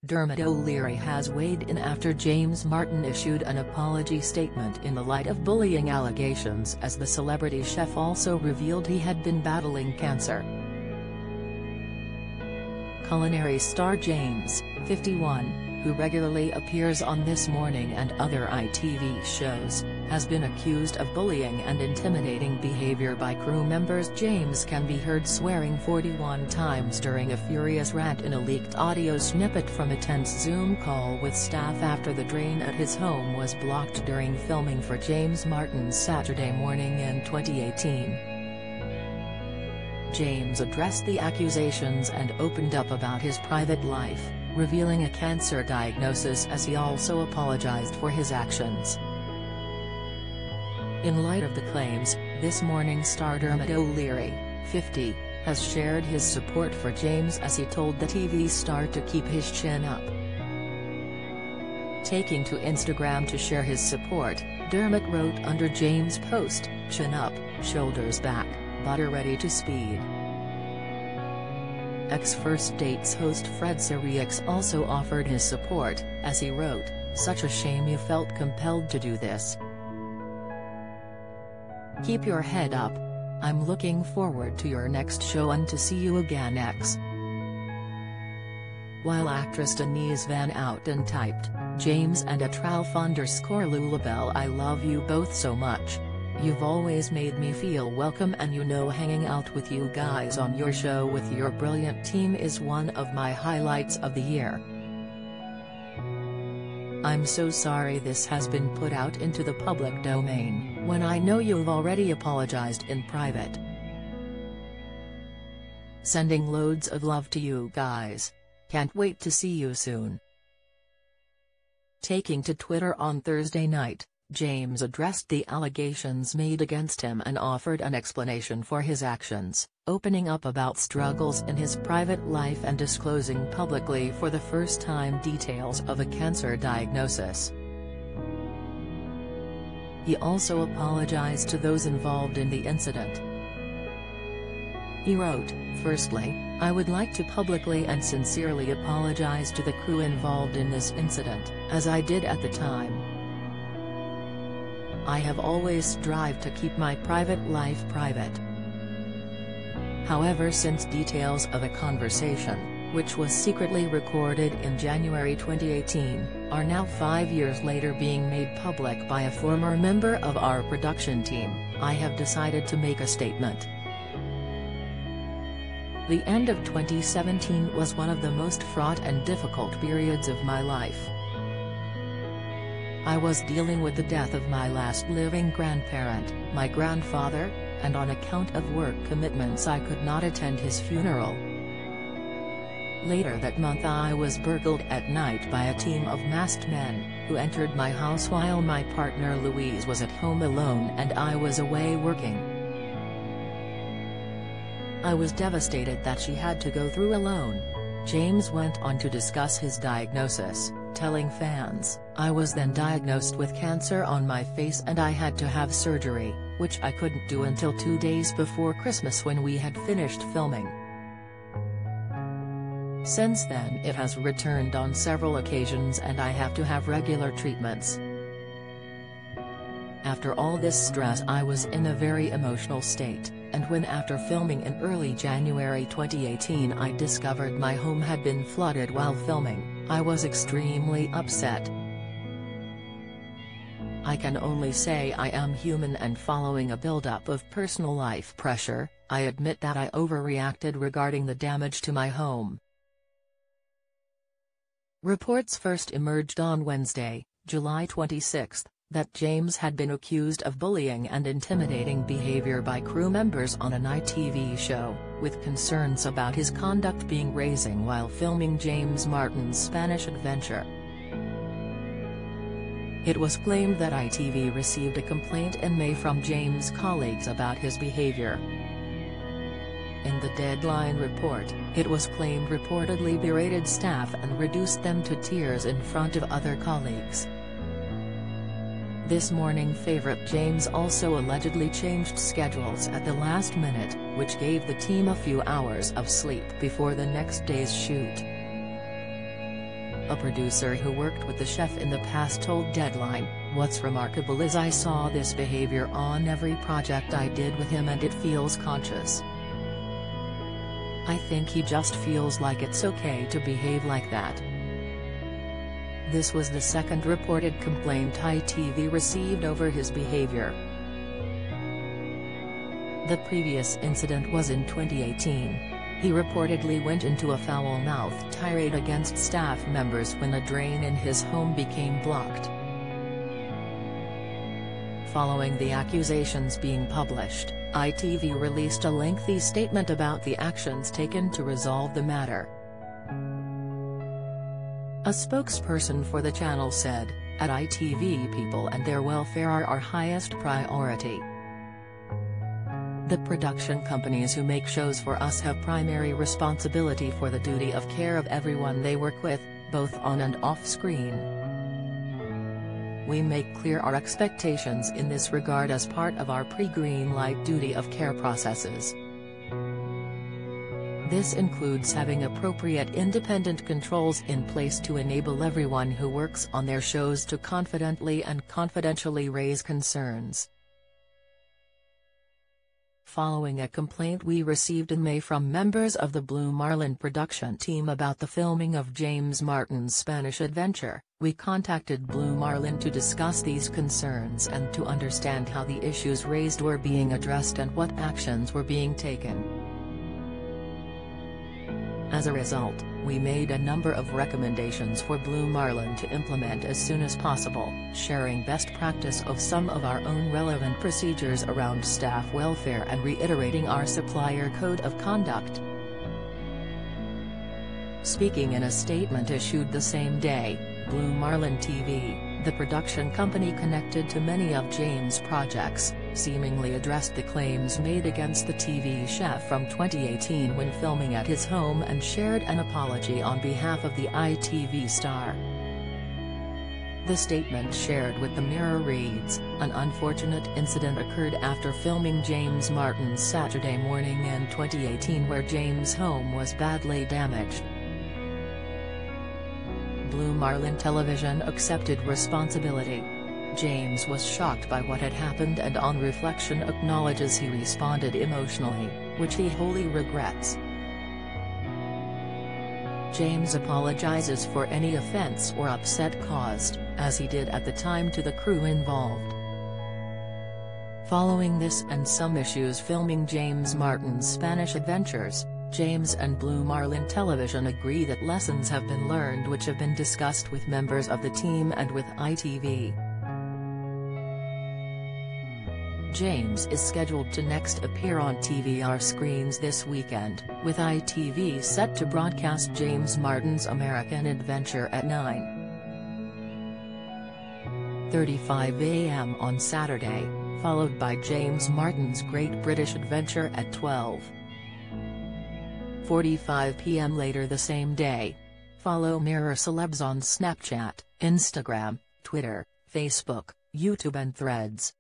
Dermot O'Leary has weighed in after James Martin issued an apology statement in the light of bullying allegations, as the celebrity chef also revealed he had been battling cancer. Culinary star James, 51, who regularly appears on This Morning and other ITV shows, has been accused of bullying and intimidating behavior by crew members. James can be heard swearing 41 times during a furious rant in a leaked audio snippet from a tense Zoom call with staff after the drain at his home was blocked during filming for James Martin's Saturday Morning in 2018. James addressed the accusations and opened up about his private life, revealing a cancer diagnosis, as he also apologized for his actions. In light of the claims, This Morning star Dermot O'Leary, 50, has shared his support for James as he told the TV star to keep his chin up. Taking to Instagram to share his support, Dermot wrote under James' post, "Chin up, shoulders back, butter ready to speed." Ex-First Dates host Sirieix also offered his support, as he wrote, "Such a shame you felt compelled to do this. Keep your head up. I'm looking forward to your next show and to see you again X." While actress Denise Van Outen typed, "James and @Ralph_Lulabelle, I love you both so much. You've always made me feel welcome, and you know hanging out with you guys on your show with your brilliant team is one of my highlights of the year. I'm so sorry this has been put out into the public domain, when I know you've already apologized in private. Sending loads of love to you guys. Can't wait to see you soon." Taking to Twitter on Thursday night, James addressed the allegations made against him and offered an explanation for his actions, opening up about struggles in his private life and disclosing publicly for the first time details of a cancer diagnosis. He also apologized to those involved in the incident. He wrote, "Firstly, I would like to publicly and sincerely apologize to the crew involved in this incident, as I did at the time. I have always strived to keep my private life private. However, since details of a conversation, which was secretly recorded in January 2018, are now 5 years later being made public by a former member of our production team, I have decided to make a statement. The end of 2017 was one of the most fraught and difficult periods of my life. I was dealing with the death of my last living grandparent, my grandfather, and on account of work commitments I could not attend his funeral. Later that month I was burgled at night by a team of masked men, who entered my house while my partner Louise was at home alone and I was away working. I was devastated that she had to go through alone." James went on to discuss his diagnosis, telling fans, "I was then diagnosed with cancer on my face and I had to have surgery, which I couldn't do until 2 days before Christmas when we had finished filming. Since then it has returned on several occasions and I have to have regular treatments. After all this stress I was in a very emotional state, and when after filming in early January 2018 I discovered my home had been flooded while filming, I was extremely upset. I can only say I am human, and following a buildup of personal life pressure, I admit that I overreacted regarding the damage to my home." Reports first emerged on Wednesday, July 26, that James had been accused of bullying and intimidating behavior by crew members on an ITV show, with concerns about his conduct being raising while filming James Martin's Spanish adventure. It was claimed that ITV received a complaint in May from James' colleagues about his behavior. In the Deadline report, it was claimed reportedly berated staff and reduced them to tears in front of other colleagues. This Morning favorite James also allegedly changed schedules at the last minute, which gave the team a few hours of sleep before the next day's shoot. A producer who worked with the chef in the past told Deadline, "What's remarkable is I saw this behavior on every project I did with him and it feels conscious. I think he just feels like it's okay to behave like that." This was the second reported complaint ITV received over his behavior. The previous incident was in 2018. He reportedly went into a foul-mouthed tirade against staff members when a drain in his home became blocked. Following the accusations being published, ITV released a lengthy statement about the actions taken to resolve the matter. A spokesperson for the channel said, "At ITV, people and their welfare are our highest priority. The production companies who make shows for us have primary responsibility for the duty of care of everyone they work with, both on and off screen. We make clear our expectations in this regard as part of our pre-green light duty of care processes. This includes having appropriate independent controls in place to enable everyone who works on their shows to confidently and confidentially raise concerns." Following a complaint we received in May from members of the Blue Marlin production team about the filming of James Martin's Spanish adventure, we contacted Blue Marlin to discuss these concerns and to understand how the issues raised were being addressed and what actions were being taken. As a result, we made a number of recommendations for Blue Marlin to implement as soon as possible, sharing best practice of some of our own relevant procedures around staff welfare and reiterating our supplier code of conduct. Speaking in a statement issued the same day, Blue Marlin TV, the production company connected to many of James' projects, seemingly addressed the claims made against the TV chef from 2018 when filming at his home and shared an apology on behalf of the ITV star. The statement shared with the Mirror reads, "An unfortunate incident occurred after filming James Martin's Saturday Morning in 2018 where James' home was badly damaged. Blue Marlin Television accepted responsibility. James was shocked by what had happened and on reflection acknowledges he responded emotionally, which he wholly regrets. James apologizes for any offense or upset caused, as he did at the time, to the crew involved." Following this and some issues filming James Martin's Spanish adventures, James and Blue Marlin Television agree that lessons have been learned which have been discussed with members of the team and with ITV. James is scheduled to next appear on TVR screens this weekend, with ITV set to broadcast James Martin's American Adventure at 9:35 a.m. on Saturday, followed by James Martin's Great British Adventure at 12:45 p.m. later the same day. Follow Mirror Celebs on Snapchat, Instagram, Twitter, Facebook, YouTube and Threads.